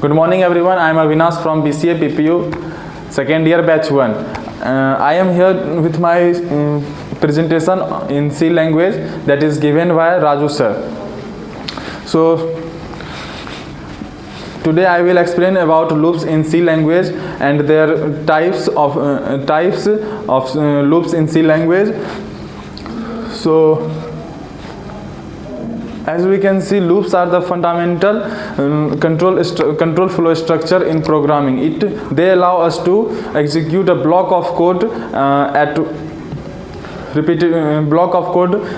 Good morning everyone, I am Avinash from BCA PPU second year batch 1. I am here with my presentation in C language that is given by Raju sir. So today I will explain about loops in C language and their types of loops in C language. So as we can see, loops are the fundamental control flow structure in programming. They allow us to execute a block of code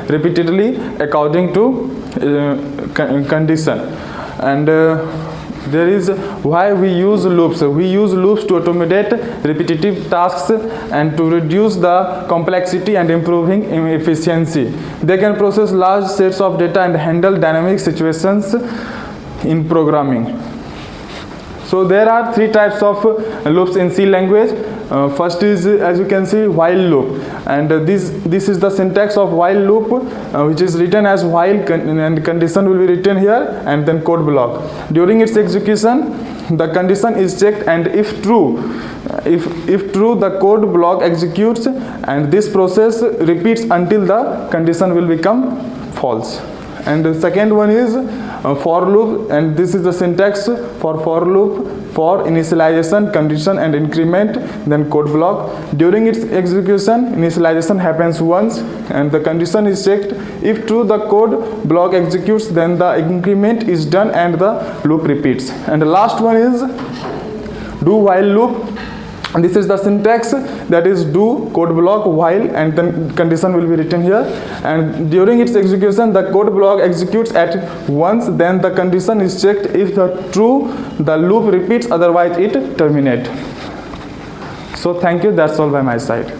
repeatedly according to condition. And there is why we use loops. We use loops to automate repetitive tasks and to reduce the complexity and improving efficiency. They can process large sets of data and handle dynamic situations in programming. So there are three types of loops in C language. First is, as you can see, while loop, and this is the syntax of while loop, which is written as while and condition will be written here, and then code block. During its execution, the condition is checked, and if true, the code block executes, and this process repeats until the condition will become false. And the second one is for loop, and this is the syntax for loop: for initialization, condition and increment, then code block. During its execution, initialization happens once and the condition is checked. If true, the code block executes, then the increment is done and the loop repeats. And the last one is do while loop. And this is the syntax, that is do code block while and then condition will be written here, and during its execution the code block executes at once, then the condition is checked. If true, the loop repeats, otherwise it terminates. So thank you, that's all by my side.